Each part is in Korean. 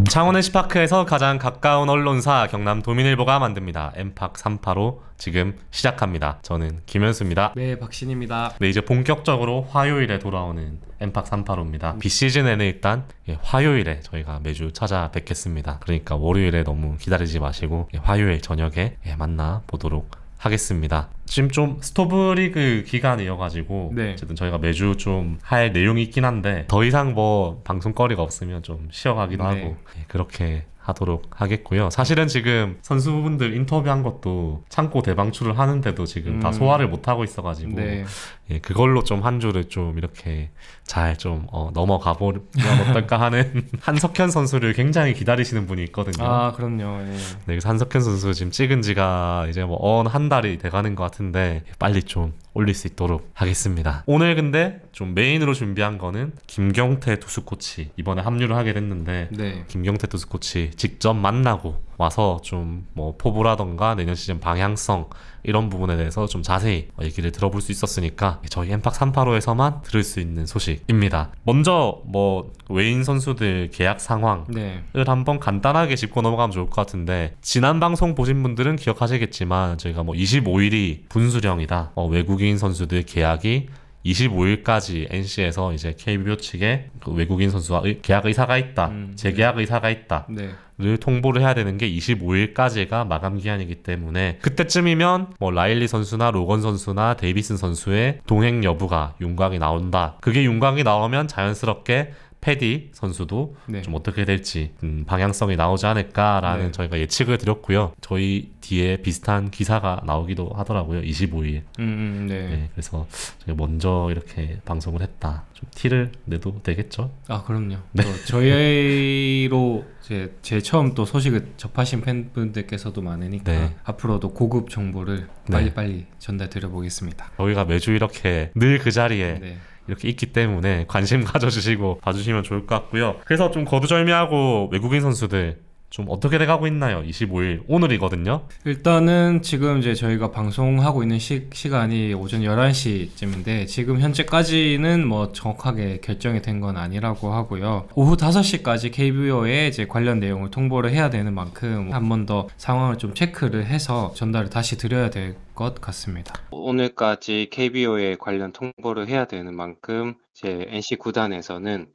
창원 NC파크에서 가장 가까운 언론사 경남 도민일보가 만듭니다. 엠팍 385 지금 시작합니다. 저는 김현수입니다. 네, 박신입니다. 네, 이제 본격적으로 화요일에 돌아오는 엠팍 385입니다. 비시즌에는 일단 화요일에 저희가 매주 찾아뵙겠습니다. 그러니까 월요일에 너무 기다리지 마시고 화요일 저녁에 만나 보도록 하겠습니다. 지금 좀 스토브리그 기간이어가지고 네. 어쨌든 저희가 매주 좀 할 내용이 있긴 한데 더 이상 뭐 방송거리가 없으면 좀 쉬어가기도 네. 하고 그렇게 하도록 하겠고요. 사실은 지금 선수분들 인터뷰한 것도 창고 대방출을 하는데도 지금 다 소화를 못하고 있어가지고 네. 그걸로 좀 한 주를 좀 이렇게 잘 좀 넘어가 보면 어떨까 하는 한석현 선수를 굉장히 기다리시는 분이 있거든요. 아, 그럼요. 예. 네, 그래서 한석현 선수 지금 찍은 지가 이제 뭐 한 달이 돼가는 것 같은데 빨리 좀 올릴 수 있도록 하겠습니다. 오늘 근데 좀 메인으로 준비한 거는 김경태 투수 코치 이번에 합류를 하게 됐는데 네. 김경태 투수 코치 직접 만나고 와서 좀 뭐 포부라던가 내년 시즌 방향성 이런 부분에 대해서 좀 자세히 얘기를 들어볼 수 있었으니까 저희 엠팍 385에서만 들을 수 있는 소식입니다. 먼저 뭐 외인 선수들 계약 상황을 네. 한번 간단하게 짚고 넘어가면 좋을 것 같은데 지난 방송 보신 분들은 기억하시겠지만 저희가 뭐 25일이 분수령이다. 외국인 선수들 계약이 25일까지 NC에서 이제 KBO 측에 그 외국인 선수와 계약 의사가 있다, 재계약 의사가 있다. 네. 를 통보를 해야 되는 게 25일까지가 마감 기한이기 때문에 그때쯤이면 뭐 라일리 선수나 로건 선수나 데이비슨 선수의 동행 여부가 윤곽이 나온다. 그게 윤곽이 나오면 자연스럽게 패디 선수도 네. 좀 어떻게 될지 방향성이 나오지 않을까라는 네. 저희가 예측을 드렸고요. 저희 뒤에 비슷한 기사가 나오기도 하더라고요. 25일. 네. 네, 그래서 저희가 먼저 이렇게 방송을 했다. 좀 티를 내도 되겠죠? 아, 그럼요. 네. 또 저희로 제 처음 또 소식을 접하신 팬분들께서도 많으니까 네. 앞으로도 고급 정보를 네. 빨리빨리 전달드려 보겠습니다. 저희가 매주 이렇게 늘 그 자리에 네. 이렇게 있기 때문에 관심 가져주시고 봐주시면 좋을 것 같고요. 그래서 좀 거두절미하고 외국인 선수들 좀 어떻게 돼가고 있나요? 25일 오늘이거든요. 일단은 지금 이제 저희가 방송하고 있는 시간이 오전 11시쯤인데 지금 현재까지는 뭐 정확하게 결정이 된 건 아니라고 하고요. 오후 5시까지 KBO에 이제 관련 내용을 통보를 해야 되는 만큼 한 번 더 상황을 좀 체크를 해서 전달을 다시 드려야 될 것 같습니다. 오늘까지 KBO에 관련 통보를 해야 되는 만큼 이제 NC 구단에서는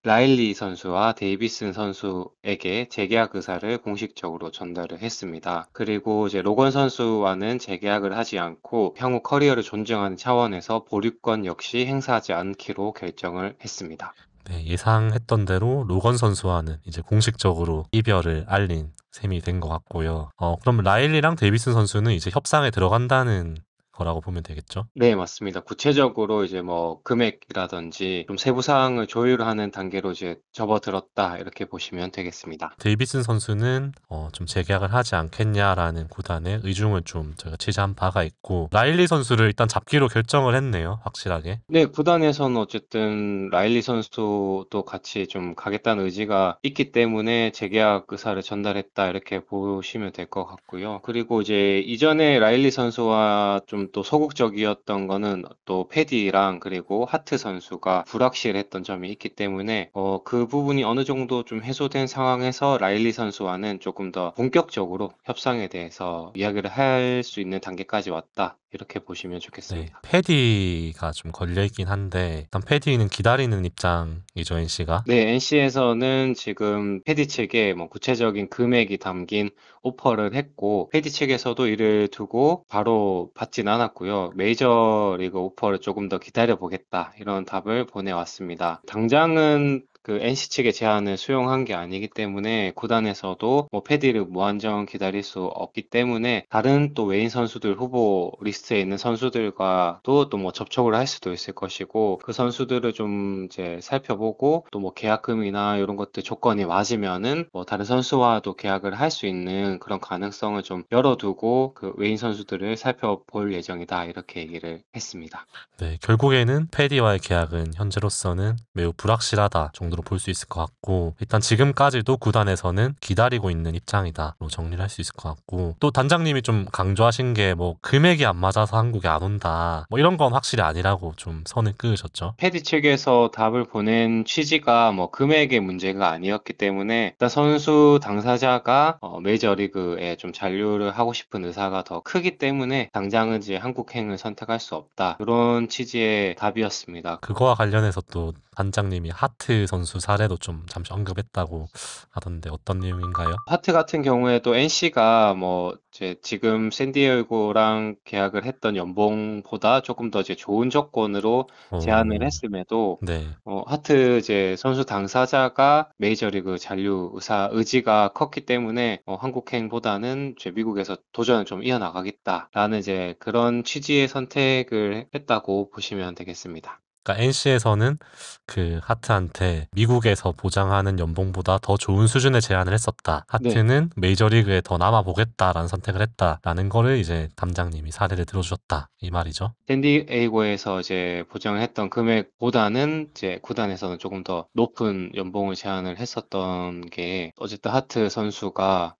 라일리 선수와 데이비슨 선수에게 재계약 의사를 공식적으로 전달을 했습니다. 그리고 이제 로건 선수와는 재계약을 하지 않고 향후 커리어를 존중하는 차원에서 보류권 역시 행사하지 않기로 결정을 했습니다. 네, 예상했던 대로 로건 선수와는 이제 공식적으로 이별을 알린 셈이 된 것 같고요. 그럼 라일리랑 데이비슨 선수는 이제 협상에 들어간다는 거라고 보면 되겠죠? 네, 맞습니다. 구체적으로 이제 뭐 금액이라든지 좀 세부 사항을 조율하는 단계로 이제 접어들었다 이렇게 보시면 되겠습니다. 데이비슨 선수는 좀 재계약을 하지 않겠냐라는 구단의 의중을 좀 저희가 취재한 바가 있고 라일리 선수를 일단 잡기로 결정을 했네요. 확실하게. 네, 구단에서는 어쨌든 라일리 선수도 같이 좀 가겠다는 의지가 있기 때문에 재계약 의사를 전달했다 이렇게 보시면 될 것 같고요. 그리고 이제 이전에 라일리 선수와 좀 또 소극적이었던 거는 또 패디랑 그리고 하트 선수가 불확실했던 점이 있기 때문에 그 부분이 어느 정도 좀 해소된 상황에서 라일리 선수와는 조금 더 본격적으로 협상에 대해서 이야기를 할 수 있는 단계까지 왔다. 이렇게 보시면 네, 좋겠습니다. 패디가 좀 걸려있긴 한데 일단 패디는 기다리는 입장이죠, NC가. 네, NC에서는 지금 패디 측에 뭐 구체적인 금액이 담긴 오퍼를 했고, 패디 측에서도 이를 두고 바로 받진 않았고요. 메이저리그 오퍼를 조금 더 기다려보겠다, 이런 답을 보내왔습니다. 당장은 그 NC 측의 제안을 수용한 게 아니기 때문에 구단에서도 뭐 패디를 무한정 기다릴 수 없기 때문에 다른 또 외인 선수들 후보 리스트에 있는 선수들과도 또 뭐 접촉을 할 수도 있을 것이고 그 선수들을 좀 이제 살펴보고 또 뭐 계약금이나 이런 것들 조건이 맞으면은 뭐 다른 선수와도 계약을 할 수 있는 그런 가능성을 좀 열어두고 그 외인 선수들을 살펴볼 예정이다 이렇게 얘기를 했습니다. 네, 결국에는 패디와의 계약은 현재로서는 매우 불확실하다 정도로 정도로 볼 수 있을 것 같고, 일단 지금까지도 구단에서는 기다리고 있는 입장이다로 정리를 할 수 있을 것 같고, 또 단장님이 좀 강조하신 게 뭐 금액이 안 맞아서 한국에 안 온다 뭐 이런 건 확실히 아니라고 좀 선을 그으셨죠. 패디 측에서 답을 보낸 취지가 뭐 금액의 문제가 아니었기 때문에 일단 선수 당사자가 메이저리그에 좀 잔류를 하고 싶은 의사가 더 크기 때문에 당장은 이제 한국행을 선택할 수 없다. 그런 취지의 답이었습니다. 그거와 관련해서 또 단장님이 하트 선수 사례도 좀 잠시 언급했다고 하던데 어떤 내용인가요? 하트 같은 경우에도 NC가 뭐 이제 지금 샌디에이고랑 계약을 했던 연봉보다 조금 더 이제 좋은 조건으로 제안을 오, 했음에도 네. 하트 이제 선수 당사자가 메이저리그 잔류 의지가 컸기 때문에 한국행보다는 이제 미국에서 도전을 좀 이어나가겠다라는 이제 그런 취지의 선택을 했다고 보시면 되겠습니다. 그러니까 NC에서는 그 하트한테 미국에서 보장하는 연봉보다 더 좋은 수준의 제안을 했었다. 네. 하트는 메이저리그에 더 남아보겠다라는 선택을 했다라는 거를 이제 담장님이 사례를 들어주셨다. 이 말이죠. 샌디에이고에서 이제 보장을 했던 금액보다는 이제 구단에서는 조금 더 높은 연봉을 제안을 했었던 게 어쨌든 하트 선수가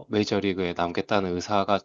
메이저리그에 남겠다는 의사가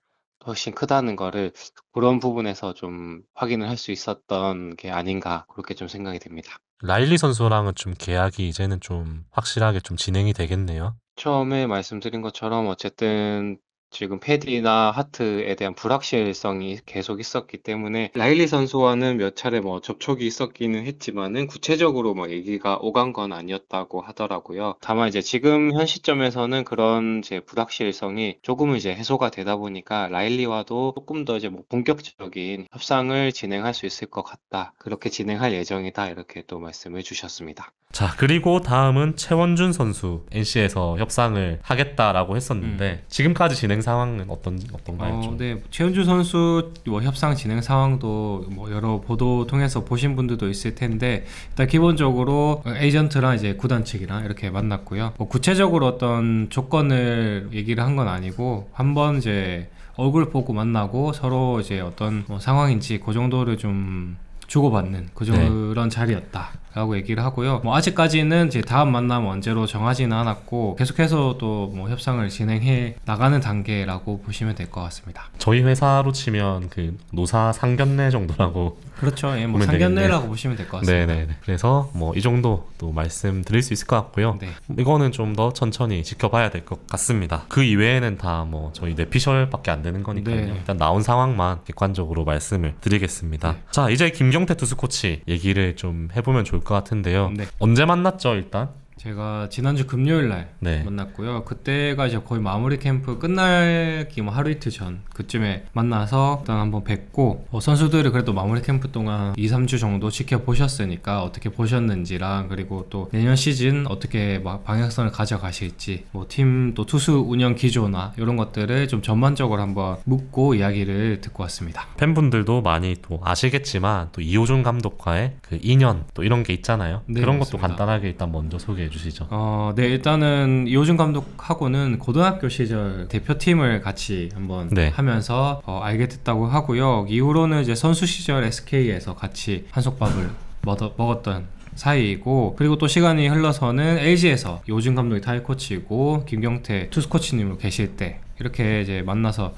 훨씬 크다는 거를 그런 부분에서 좀 확인을 할 수 있었던 게 아닌가 그렇게 좀 생각이 됩니다. 라일리 선수랑은 좀 계약이 이제는 좀 확실하게 좀 진행이 되겠네요. 처음에 말씀드린 것처럼 어쨌든 지금 패디나 하트에 대한 불확실성이 계속 있었기 때문에 라일리 선수와는 몇 차례 뭐 접촉이 있었기는 했지만은 구체적으로 뭐 얘기가 오간 건 아니었다고 하더라고요. 다만 이제 지금 현 시점에서는 그런 이제 불확실성이 조금은 이제 해소가 되다 보니까 라일리와도 조금 더 이제 뭐 본격적인 협상을 진행할 수 있을 것 같다. 그렇게 진행할 예정이다. 이렇게 또 말씀을 주셨습니다. 자, 그리고 다음은 최원준 선수 NC에서 협상을 하겠다라고 했었는데 지금까지 진행 상황은 어떤가요? 좀? 네, 최은주 선수 뭐 협상 진행 상황도 뭐 여러 보도 통해서 보신 분들도 있을 텐데 일단 기본적으로 에이전트랑 이제 구단 측이랑 이렇게 만났고요. 뭐 구체적으로 어떤 조건을 얘기를 한 건 아니고 한번 이제 얼굴 보고 만나고 서로 이제 어떤 뭐 상황인지 그 정도를 좀 주고받는 그런 자리였다라고 얘기를 하고요. 뭐 아직까지는 이제 다음 만남 언제로 정하지는 않았고 계속해서 또 뭐 협상을 진행해 나가는 단계라고 보시면 될 것 같습니다. 저희 회사로 치면 그 노사 상견례 정도라고 그렇죠. 예, 뭐 보면 상견례라고 되겠네요. 보시면 될 것 같습니다. 네네. 그래서 뭐 이 정도 또 말씀드릴 수 있을 것 같고요. 네. 이거는 좀 더 천천히 지켜봐야 될 것 같습니다. 그 이외에는 다 뭐 저희 뇌피셜밖에 안 되는 거니까요. 네. 일단 나온 상황만 객관적으로 말씀을 드리겠습니다. 네. 자, 이제 김경태 투수 코치 얘기를 좀 해보면 좋을 것 같은데요. 네. 언제 만났죠, 일단? 제가 지난주 금요일 날 네. 만났고요. 그때가 이제 거의 마무리 캠프 끝나기 뭐 하루 이틀 전 그쯤에 만나서 일단 한번 뵙고 선수들을 그래도 마무리 캠프 동안 2-3주 정도 지켜보셨으니까 어떻게 보셨는지랑 그리고 또 내년 시즌 어떻게 막 방향성을 가져가실지 뭐 팀 또 투수 운영 기조나 이런 것들을 좀 전반적으로 한번 묻고 이야기를 듣고 왔습니다. 팬분들도 많이 또 아시겠지만 또 이호준 감독과의 그 인연 또 이런 게 있잖아요. 네, 그런 맞습니다. 것도 간단하게 일단 먼저 소개해 주시죠. 네, 일단은 이호준 감독하고는 고등학교 시절 대표팀을 같이 한번 네. 하면서 알게 됐다고 하고요. 이후로는 이제 선수 시절 SK에서 같이 한솥밥을 먹었던 사이이고, 그리고 또 시간이 흘러서는 LG에서 이호준 감독이 타이 코치이고 김경태 투수 코치님으로 계실 때 이렇게 이제 만나서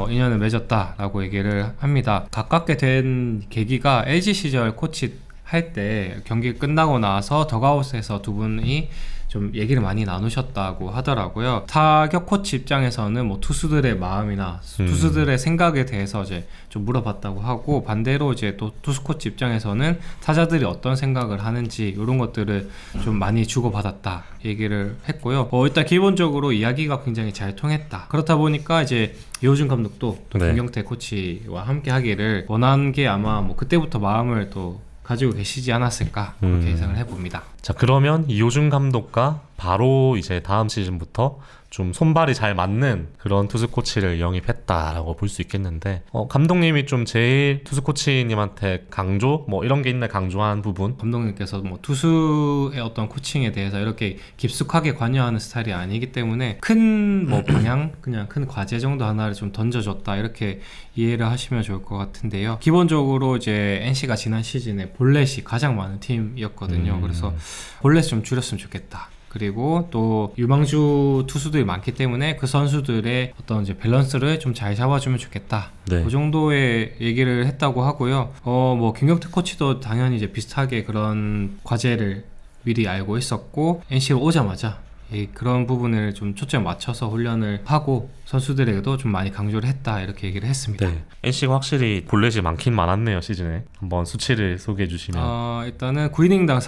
인연을 맺었다라고 얘기를 합니다. 가깝게 된 계기가 LG 시절 코치 할 때 경기 끝나고 나서 덕아웃에서 두 분이 좀 얘기를 많이 나누셨다고 하더라고요. 타격 코치 입장에서는 뭐 투수들의 마음이나 투수들의 생각에 대해서 이제 좀 물어봤다고 하고, 반대로 이제 또 투수 코치 입장에서는 타자들이 어떤 생각을 하는지 이런 것들을 좀 많이 주고받았다 얘기를 했고요. 일단 기본적으로 이야기가 굉장히 잘 통했다. 그렇다 보니까 이제 이호준 감독도 또 네. 김경태 코치와 함께 하기를 원한 게 아마 뭐 그때부터 마음을 또 가지고 계시지 않았을까 그렇게 예상을 해봅니다. 자, 그러면 이호준 감독과 바로 이제 다음 시즌부터 좀 손발이 잘 맞는 그런 투수 코치를 영입했다라고 볼 수 있겠는데, 감독님이 좀 제일 투수 코치님한테 강조 뭐 이런 게 있나 강조한 부분? 감독님께서 뭐 투수의 어떤 코칭에 대해서 이렇게 깊숙하게 관여하는 스타일이 아니기 때문에 큰 뭐 방향, 그냥 큰 과제 정도 하나를 좀 던져줬다 이렇게 이해를 하시면 좋을 것 같은데요. 기본적으로 이제 NC가 지난 시즌에 볼넷이 가장 많은 팀이었거든요. 그래서 볼넷 좀 줄였으면 좋겠다. 그리고 또 유망주 투수들이 많기 때문에 그 선수들의 어떤 이제 밸런스를 좀 잘 잡아주면 좋겠다. 네. 그 정도의 얘기를 했다고 하고요. 뭐 김경태 코치도 당연히 이제 비슷하게 그런 과제를 미리 알고 있었고, NC로 오자마자 그런 부분을 좀 초점 맞춰서 훈련을 하고 선수들에게도 좀 많이 강조를 했다 이렇게 얘기를 했습니다. 네. NC가 확실히 볼넷이 많긴 많았네요, 시즌에. 한번 수치를 소개해 주시면. 일단은 9이닝당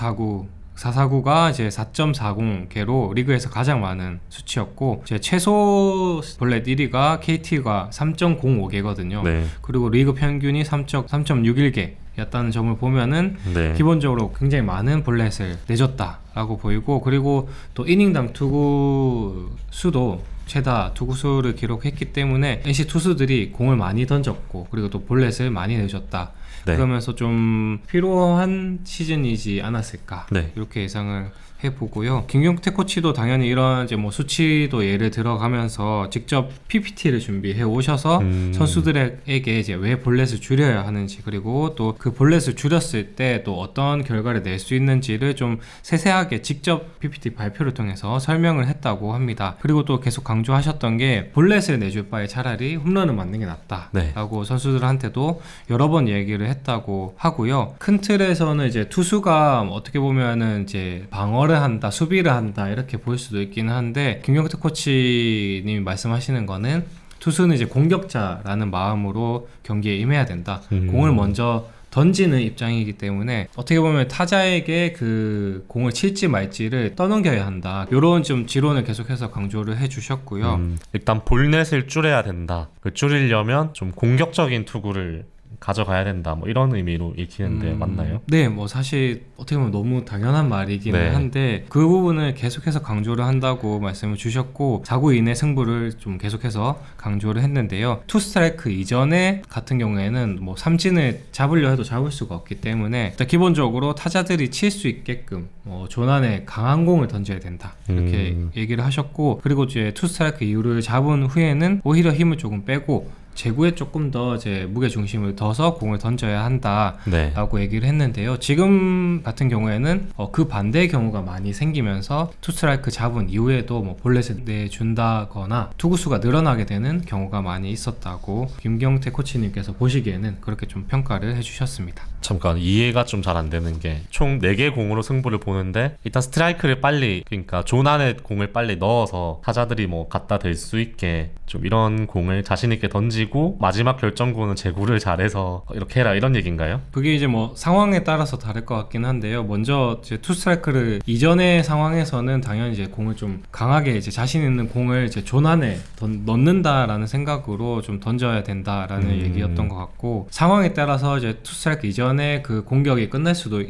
4사구가 이제 4.40개로 리그에서 가장 많은 수치였고, 이제 최소 볼넷 1위가 KT가 3.05개거든요. 네. 그리고 리그 평균이 3.61개였다는 점을 보면은 네. 기본적으로 굉장히 많은 볼넷을 내줬다라고 보이고, 그리고 또 이닝당 투구 수도 최다 투구수를 기록했기 때문에 NC 투수들이 공을 많이 던졌고, 그리고 또 볼넷을 많이 내줬다. 네. 그러면서 좀 필요한 시즌이지 않았을까, 네. 이렇게 예상을 해보고요. 김경태 코치도 당연히 이런 이제 뭐 수치도 예를 들어가면서 직접 PPT를 준비해 오셔서 선수들에게 이제 왜 볼넷을 줄여야 하는지, 그리고 또 그 볼넷을 줄였을 때 또 어떤 결과를 낼 수 있는지를 좀 세세하게 직접 PPT 발표를 통해서 설명을 했다고 합니다. 그리고 또 계속 강조하셨던 게 볼넷을 내줄 바에 차라리 홈런을 맞는 게 낫다 라고 선수들한테도 여러 번 얘기를 했다고 하고요. 큰 틀에서는 이제 투수가 어떻게 보면은 이제 방어를 한다, 수비를 한다 이렇게 볼 수도 있긴 한데, 김경태 코치님이 말씀하시는 거는 투수는 이제 공격자라는 마음으로 경기에 임해야 된다. 공을 먼저 던지는 입장이기 때문에 어떻게 보면 타자에게 그 공을 칠지 말지를 떠넘겨야 한다. 이런 좀 지론을 계속해서 강조를 해주셨고요. 일단 볼넷을 줄여야 된다. 줄이려면 좀 공격적인 투구를 가져가야 된다, 뭐 이런 의미로 읽히는데 맞나요? 네, 뭐 사실 어떻게 보면 너무 당연한 말이기는 한데 그 부분을 계속해서 강조를 한다고 말씀을 주셨고, 4구 이내 승부를 좀 계속해서 강조를 했는데요. 투 스트라이크 이전에 같은 경우에는 뭐 삼진을 잡으려 해도 잡을 수가 없기 때문에 일단 기본적으로 타자들이 칠 수 있게끔 존 안에 강한 공을 던져야 된다 이렇게 얘기를 하셨고, 그리고 이제 투 스트라이크 이후를 잡은 후에는 오히려 힘을 조금 빼고 제구에 조금 더 이제 무게 중심을 둬서 공을 던져야 한다라고 얘기를 했는데요. 지금 같은 경우에는 그 반대의 경우가 많이 생기면서 투 스트라이크 잡은 이후에도 뭐 볼넷을 내준다거나 투구수가 늘어나게 되는 경우가 많이 있었다고 김경태 코치님께서 보시기에는 그렇게 좀 평가를 해주셨습니다. 잠깐 이해가 좀 잘 안 되는 게, 총 4개 공으로 승부를 보는데 일단 스트라이크를 빨리, 그러니까 존 안에 공을 빨리 넣어서 타자들이 뭐 갖다 댈 수 있게 좀 이런 공을 자신 있게 던지고, 마지막 결정구는 제구를 잘해서 이렇게 해라, 이런 얘기인가요? 그게 이제 뭐 상황에 따라서 다를 것 같긴 한데요. 먼저 이제 투 스트라이크를 이전의 상황에서는 당연히 이제 공을 좀 강하게 이제 자신 있는 공을 이제 존 안에 넣는다라는 생각으로 좀 던져야 된다라는 얘기였던 것 같고, 상황에 따라서 이제 투 스트라이크 이전에 그 공격이 끝날 수도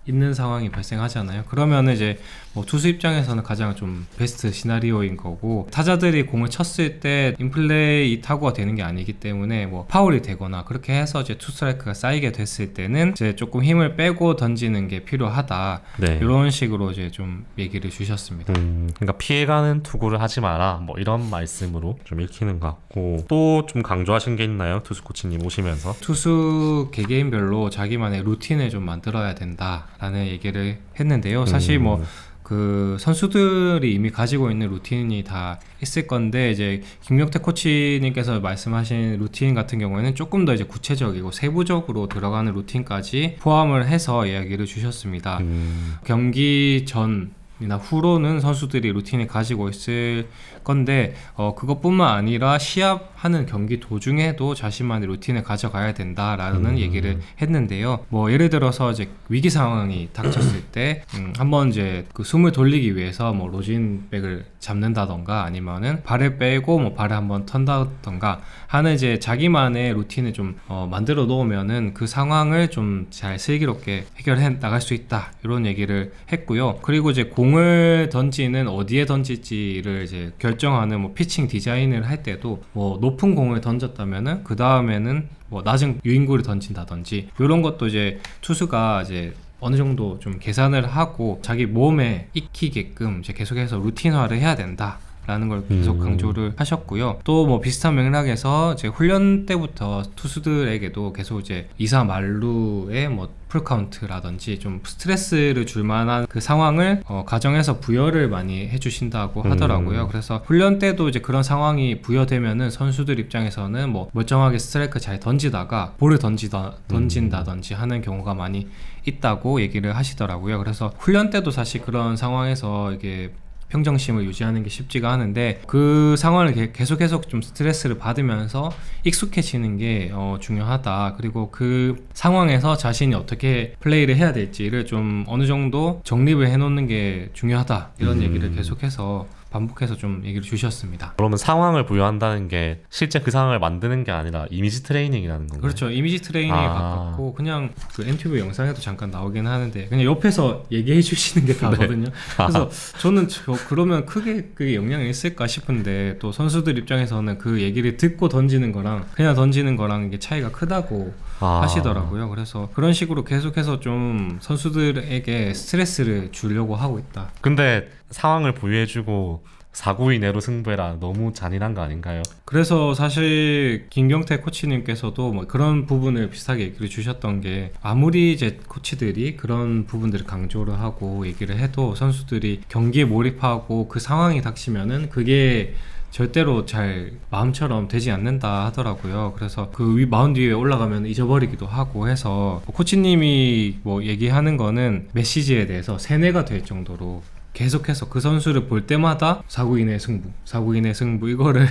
있는 상황이 발생하잖아요. 그러면 이제 뭐 투수 입장에서는 가장 좀 베스트 시나리오인 거고, 타자들이 공을 쳤을 때 인플레이 타구가 되는 게 아니기 때문에 뭐 파울이 되거나 그렇게 해서 이제 투 스트라이크가 쌓이게 됐을 때는 이제 조금 힘을 빼고 던지는 게 필요하다. 이런 식으로 이제 좀 얘기를 주셨습니다. 그러니까 피해가는 투구를 하지 마라, 뭐 이런 말씀으로 좀 읽히는 것 같고, 또 좀 강조하신 게 있나요? 투수 코치님 오시면서? 투수 개개인별로 자기만의 루틴을 좀 만들어야 된다라는 얘기를 했는데요. 사실 뭐 그 선수들이 이미 가지고 있는 루틴이 다 있을 건데, 이제 김경태 코치님께서 말씀하신 루틴 같은 경우에는 조금 더 이제 구체적이고 세부적으로 들어가는 루틴까지 포함을 해서 이야기를 주셨습니다. 경기 전이나 후로는 선수들이 루틴을 가지고 있을 건데, 그것뿐만 아니라 시합하는 경기 도중에도 자신만의 루틴을 가져가야 된다라는 얘기를 했는데요. 뭐 예를 들어서 이제 위기 상황이 닥쳤을 때 한번 이제 그 숨을 돌리기 위해서 뭐 로진백을 잡는다던가 아니면은 발을 빼고 뭐 발을 한번 턴다던가 하는 이제 자기만의 루틴을 좀 만들어 놓으면은 그 상황을 좀 잘 슬기롭게 해결해 나갈 수 있다 이런 얘기를 했고요. 그리고 이제 공을 던지는 어디에 던질지를 이제 결정하는 뭐 피칭 디자인을 할 때도 뭐 높은 공을 던졌다면은 그 다음에는 뭐 낮은 유인구를 던진다든지 이런 것도 이제 투수가 이제 어느 정도 좀 계산을 하고 자기 몸에 익히게끔 이제 계속해서 루틴화를 해야 된다 라는 걸 계속 강조를 하셨고요. 또 뭐 비슷한 맥락에서 이제 훈련 때부터 투수들에게도 계속 이제 2사 만루의 뭐 풀카운트라든지 좀 스트레스를 줄 만한 그 상황을 가정에서 부여를 많이 해주신다고 하더라고요. 그래서 훈련 때도 이제 그런 상황이 부여되면은 선수들 입장에서는 뭐 멀쩡하게 스트라이크 잘 던지다가 볼을 던진다든지 하는 경우가 많이 있다고 얘기를 하시더라고요. 그래서 훈련 때도 사실 그런 상황에서 이게 평정심을 유지하는 게 쉽지가 않은데 그 상황을 계속 좀 스트레스를 받으면서 익숙해지는 게 중요하다. 그리고 그 상황에서 자신이 어떻게 플레이를 해야 될지를 좀 어느 정도 정립을 해놓는 게 중요하다. 이런 얘기를 계속해서 반복해서 좀 얘기를 주셨습니다. 그러면 상황을 부여한다는 게 실제 그 상황을 만드는 게 아니라 이미지 트레이닝이라는 건가요? 그렇죠. 이미지 트레이닝에 가깝고 그냥 그 NTV 영상에도 잠깐 나오긴 하는데 그냥 옆에서 얘기해 주시는 게 다거든요. 그래서 저는 그러면 크게 그게 영향이 있을까 싶은데 또 선수들 입장에서는 그 얘기를 듣고 던지는 거랑 그냥 던지는 거랑 이게 차이가 크다고 하시더라고요. 그래서 그런 식으로 계속해서 좀 선수들에게 스트레스를 주려고 하고 있다. 근데 상황을 부여해주고 4구 이내로 승부해라 너무 잔인한 거 아닌가요? 그래서 사실 김경태 코치님께서도 뭐 그런 부분을 비슷하게 얘기를 주셨던 게 아무리 이제 코치들이 그런 부분들을 강조를 하고 얘기를 해도 선수들이 경기에 몰입하고 그 상황이 닥치면은 그게 절대로 잘 마음처럼 되지 않는다 하더라고요. 그래서 그 마운드 위에 올라가면 잊어버리기도 하고 해서 코치님이 뭐 얘기하는 거는 메시지에 대해서 세뇌가 될 정도로 계속해서 그 선수를 볼 때마다 4구 이내 승부 이거를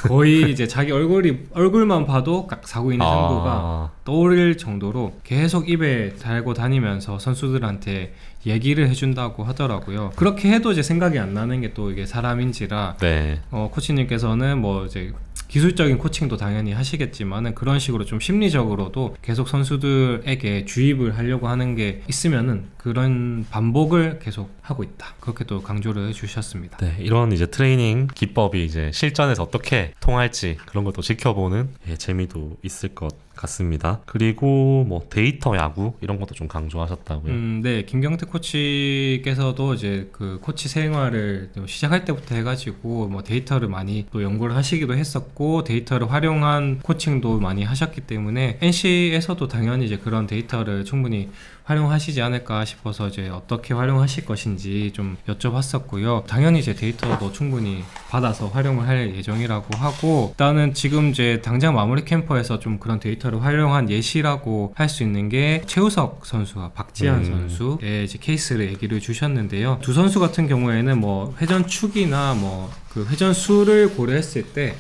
거의 이제 자기 얼굴만 봐도 4구 이내 승부가 떠오를 정도로 계속 입에 달고 다니면서 선수들한테 얘기를 해준다고 하더라고요. 그렇게 해도 이제 생각이 안 나는 게 또 이게 사람인지라 네. 코치님께서는 뭐 이제 기술적인 코칭도 당연히 하시겠지만은 그런 식으로 좀 심리적으로도 계속 선수들에게 주입을 하려고 하는 게 있으면은 그런 반복을 계속 하고 있다. 그렇게 또 강조를 해주셨습니다. 네, 이런 이제 트레이닝 기법이 이제 실전에서 어떻게 통할지 그런 것도 지켜보는 재미도 있을 것 같습니다. 그리고 뭐 데이터 야구 이런 것도 좀 강조하셨다고요? 네, 김경태 코치께서도 이제 그 코치 생활을 시작할 때부터 해가지고 뭐 데이터를 많이 또 연구를 하시기도 했었고 데이터를 활용한 코칭도 많이 하셨기 때문에 NC에서도 당연히 이제 그런 데이터를 충분히 활용하시지 않을까 싶어서 이제 어떻게 활용하실 것인지 좀 여쭤봤었고요. 당연히 이제 데이터도 충분히 받아서 활용을 할 예정이라고 하고 일단은 지금 이제 당장 마무리 캠프에서 좀 그런 데이터를 활용한 예시라고 할 수 있는 게 최우석 선수와 박지한 선수의 이제 케이스를 얘기를 주셨는데요. 두 선수 같은 경우에는 뭐 회전 축이나 뭐 그 회전 수를 고려했을 때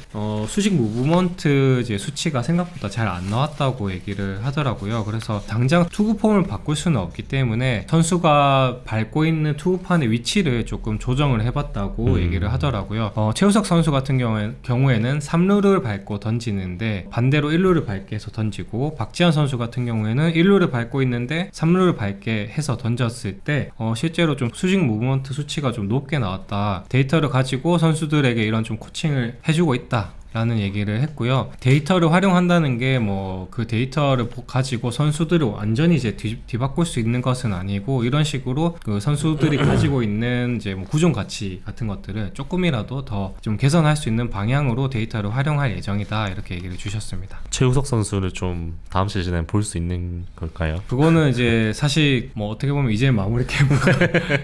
수직 무브먼트 이제 수치가 생각보다 잘 안 나왔다고 얘기를 하더라고요. 그래서 당장 투구 폼을 바꿀 수는 없기 때문에 선수가 밟고 있는 투구판의 위치를 조금 조정을 해봤다고 얘기를 하더라고요. 최우석 선수 같은 경우에는 3루를 밟고 던지는데 반대로 1루를 밟게 해서 던지고 박지한 선수 같은 경우에는 1루를 밟고 있는데 3루를 밟게 해서 던졌을 때 실제로 좀 수직 무브먼트 수치가 좀 높게 나왔다. 데이터를 가지고 선수들에게 이런 좀 코칭을 해주고 있다. 라는 얘기를 했고요. 데이터를 활용한다는 게 뭐 그 데이터를 가지고 선수들을 완전히 이제 뒤바꿀 수 있는 것은 아니고 이런 식으로 그 선수들이 가지고 있는 이제 뭐 구종 가치 같은 것들을 조금이라도 더 좀 개선할 수 있는 방향으로 데이터를 활용할 예정이다 이렇게 얘기를 주셨습니다. 최우석 선수를 좀 다음 시즌에 볼 수 있는 걸까요? 그거는 이제 사실 뭐 어떻게 보면 이제 마무리 캠프가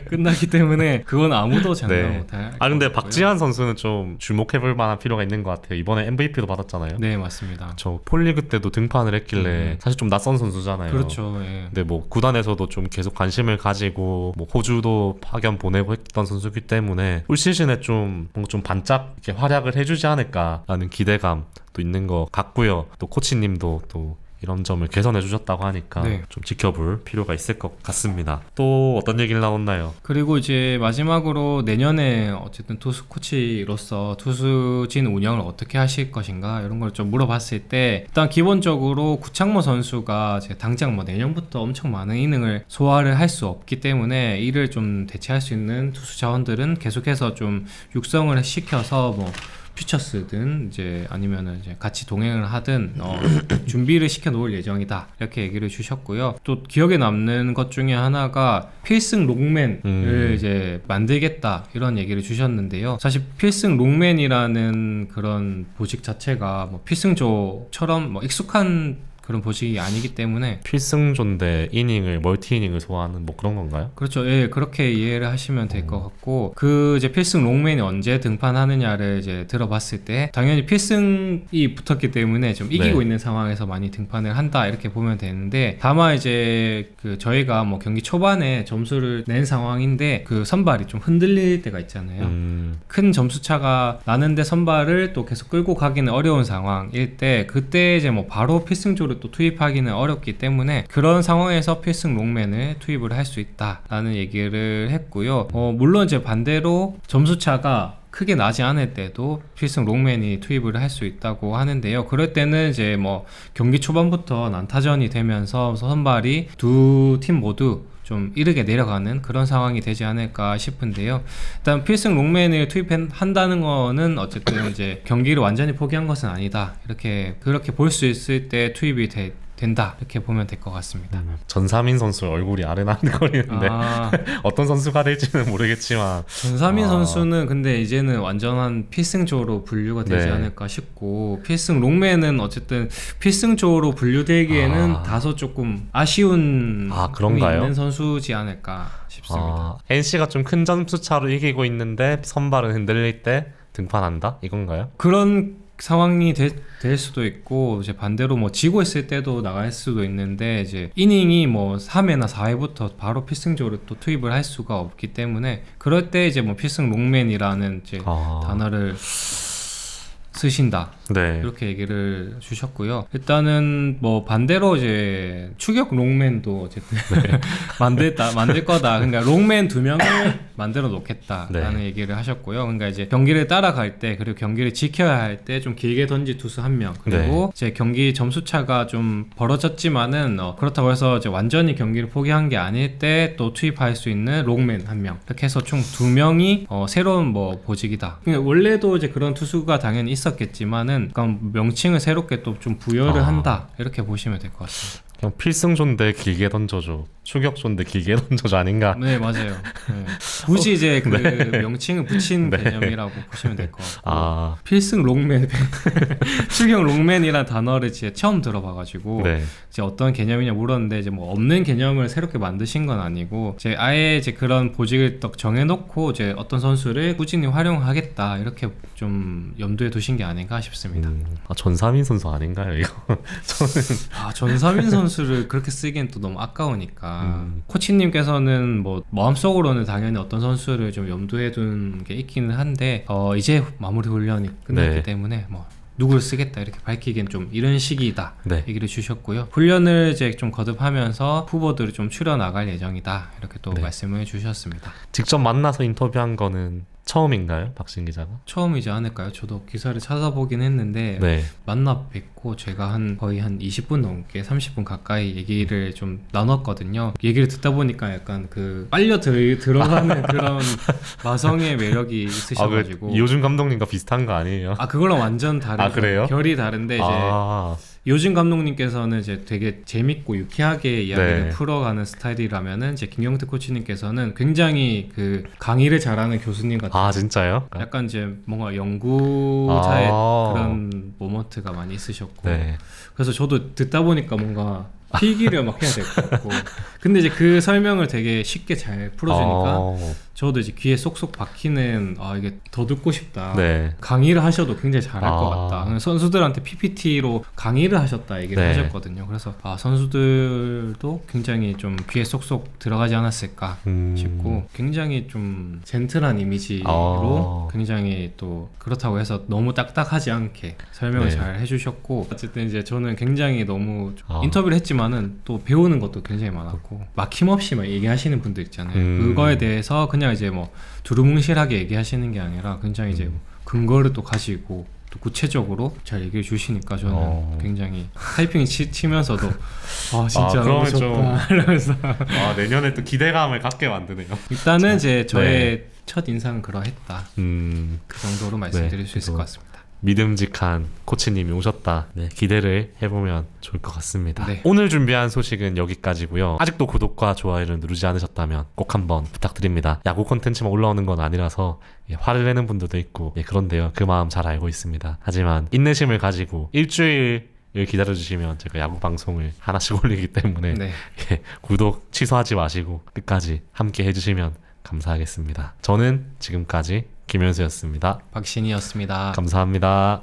끝나기 때문에 그건 아무도 장담 못할. 근데 박지한 선수는 좀 주목해볼 만한 필요가 있는 것 같아요. 이번에 MVP도 받았잖아요. 네, 맞습니다. 저 폴리그 때도 등판을 했길래 사실 좀 낯선 선수잖아요. 그렇죠. 예. 근데 뭐 구단에서도 좀 계속 관심을 가지고 뭐 호주도 파견 보내고 했던 선수이기 때문에 올 시즌에 좀 반짝 이렇게 활약을 해주지 않을까라는 기대감도 있는 것 같고요. 또 코치님도 또 이런 점을 개선해 주셨다고 하니까 네. 좀 지켜볼 필요가 있을 것 같습니다. 또 어떤 얘기를 나눴나요? 그리고 이제 마지막으로 내년에 어쨌든 투수 코치로서 투수진 운영을 어떻게 하실 것인가 이런 걸 좀 물어봤을 때 일단 기본적으로 구창모 선수가 이제 당장 뭐 내년부터 엄청 많은 이닝을 소화를 할 수 없기 때문에 이를 좀 대체할 수 있는 투수 자원들은 계속해서 좀 육성을 시켜서 뭐 퓨처스든 이제 아니면은 이제 같이 동행을 하든 준비를 시켜 놓을 예정이다 이렇게 얘기를 주셨고요. 또 기억에 남는 것 중에 하나가 필승 롱맨을 이제 만들겠다 이런 얘기를 주셨는데요. 사실 필승 롱맨이라는 그런 보직 자체가 뭐 필승조처럼 뭐 익숙한 그런 보직이 아니기 때문에 필승조인데 멀티 이닝을 소화하는 뭐 그런 건가요? 그렇죠. 예, 그렇게 이해를 하시면 될 것 같고 그 이제 필승 롱맨이 언제 등판하느냐를 이제 들어봤을 때 당연히 필승이 붙었기 때문에 좀 이기고 네. 있는 상황에서 많이 등판을 한다 이렇게 보면 되는데 다만 이제 그 저희가 뭐 경기 초반에 점수를 낸 상황인데 그 선발이 좀 흔들릴 때가 있잖아요. 큰 점수 차가 나는데 선발을 또 계속 끌고 가기는 어려운 상황일 때 그때 이제 뭐 바로 필승조를 또 투입하기는 어렵기 때문에 그런 상황에서 필승 롱맨을 투입을 할 수 있다라는 얘기를 했고요. 물론 이제 반대로 점수차가 크게 나지 않을 때도 필승 롱맨이 투입을 할 수 있다고 하는데요. 그럴 때는 이제 뭐 경기 초반부터 난타전이 되면서 선발이 두 팀 모두 좀 이르게 내려가는 그런 상황이 되지 않을까 싶은데요. 일단 필승 롱맨을 투입한다는 거는 어쨌든 이제 경기를 완전히 포기한 것은 아니다. 그렇게 볼 수 있을 때 투입이 된다. 이렇게 보면 될 것 같습니다. 전사민 선수 얼굴이 아른아른거리는데 어떤 선수가 될지는 모르겠지만 전사민 선수는 근데 이제는 완전한 필승조로 분류가 되지 네. 않을까 싶고 필승 롱맨은 어쨌든 필승조로 분류되기에는 다소 조금 아쉬운 그런가요? 있는 선수지 않을까 싶습니다. NC가 좀 큰 점수 차로 이기고 있는데 선발은 흔들릴 때 등판한다? 이건가요? 그런 상황이 될 수도 있고 이제 반대로 뭐 지고 있을 때도 나갈 수도 있는데 이제 이닝이 뭐 3회나 4회부터 바로 필승조를 또 투입을 할 수가 없기 때문에 그럴 때 이제 뭐 필승 롱맨이라는 이제 단어를 쓰신다. 네. 이렇게 얘기를 주셨고요. 일단은 뭐 반대로 이제 추격 롱맨도 어쨌든 만들 거다. 그러니까 롱맨 2명을 만들어 놓겠다라는 얘기를 하셨고요. 그러니까 이제 경기를 따라갈 때 그리고 경기를 지켜야 할 때 좀 길게 던질 투수 1명 그리고 이제 경기 점수 차가 좀 벌어졌지만은 그렇다고 해서 이제 완전히 경기를 포기한 게 아닐 때 또 투입할 수 있는 롱맨 1명 이렇게 해서 총 2명이 새로운 뭐 보직이다. 그러니까 원래도 이제 그런 투수가 당연히 있었겠지만은 그러니까 명칭을 새롭게 또 좀 부여를 한다 이렇게 보시면 될 것 같습니다. 그냥 필승조인데 길게 던져줘, 추격조인데 길게 던져줘 아닌가? 네, 맞아요. 네. 굳이 이제 그 명칭을 붙인 개념이라고 보시면 될 것 같고 필승 롱맨 추격 롱맨이라는 단어를 이제 처음 들어봐가지고 이제 어떤 개념이냐 물었는데 이제 뭐 없는 개념을 새롭게 만드신 건 아니고 이제 아예 이제 그런 보직을 딱 정해놓고 이제 어떤 선수를 꾸준히 활용하겠다 이렇게 좀 염두에 두신 게 아닌가 싶습니다. 전사민 선수 아닌가요 이거? 저는 전사민 선수를 그렇게 쓰기엔 또 너무 아까우니까 코치님께서는 뭐 마음속으로는 당연히 어떤 선수를 좀 염두에 둔 게 있기는 한데 이제 마무리 훈련이 끝났기 때문에 뭐 누굴 쓰겠다 이렇게 밝히기엔 좀 이런 시기이다 얘기를 주셨고요. 훈련을 이제 좀 거듭하면서 후보들을 좀 추려 나갈 예정이다 이렇게 또 말씀을 주셨습니다. 직접 만나서 인터뷰한 거는 처음인가요? 박신 기자가? 처음이지 않을까요? 저도 기사를 찾아보긴 했는데 만나 뵙고 제가 거의 한 20분 넘게 30분 가까이 얘기를 좀 나눴거든요. 얘기를 듣다 보니까 약간 그 빨려 들어가는 그런 마성의 매력이 있으셔가지고 이호준 감독님과 비슷한 거 아니에요? 그거랑 완전 다르죠. 그래요? 결이 다른데 이제 요즘 감독님께서는 이제 되게 재밌고 유쾌하게 이야기를 풀어가는 스타일이라면은 이제 김경태 코치님께서는 굉장히 그 강의를 잘하는 교수님 같은. 진짜요? 약간 이제 뭔가 연구자의 그런 모먼트가 많이 있으셨고. 그래서 저도 듣다 보니까 뭔가 필기를 막 해야 될 것 같고. 근데 이제 그 설명을 되게 쉽게 잘 풀어주니까 저도 이제 귀에 쏙쏙 박히는 이게 더 듣고 싶다. 네. 강의를 하셔도 굉장히 잘할 것 아. 같다. 선수들한테 PPT로 강의를 하셨다 얘기를 네. 하셨거든요. 그래서 선수들도 굉장히 좀 귀에 쏙쏙 들어가지 않았을까 싶고 굉장히 좀 젠틀한 이미지로 굉장히 또 그렇다고 해서 너무 딱딱하지 않게 설명을 네. 잘 해주셨고 어쨌든 이제 저는 굉장히 너무 인터뷰를 했지만은 또 배우는 것도 굉장히 많았고 막힘없이 막 얘기하시는 분들 있잖아요. 그거에 대해서 그냥 이제 뭐 두루뭉실하게 얘기하시는 게 아니라 굉장히 이제 근거를 또 가지고 또 구체적으로 잘 얘기해 주시니까 저는 굉장히 타이핑 치면서도 진짜 너무 그러면 좋다 이러면서 내년에 또 기대감을 갖게 만드네요. 일단은 이제 저의 네. 첫 인상은 그러했다. 그 정도로 말씀드릴 수 있을 것 같습니다. 믿음직한 코치님이 오셨다. 네, 기대를 해보면 좋을 것 같습니다. 네. 오늘 준비한 소식은 여기까지고요. 아직도 구독과 좋아요를 누르지 않으셨다면 꼭 한번 부탁드립니다. 야구 콘텐츠만 올라오는 건 아니라서 화를 내는 분들도 있고 그런데요. 그 마음 잘 알고 있습니다. 하지만 인내심을 가지고 일주일 기다려주시면 제가 야구 방송을 하나씩 올리기 때문에 네. 구독 취소하지 마시고 끝까지 함께 해주시면 감사하겠습니다. 저는 지금까지 김현수였습니다. 박신이었습니다. 감사합니다.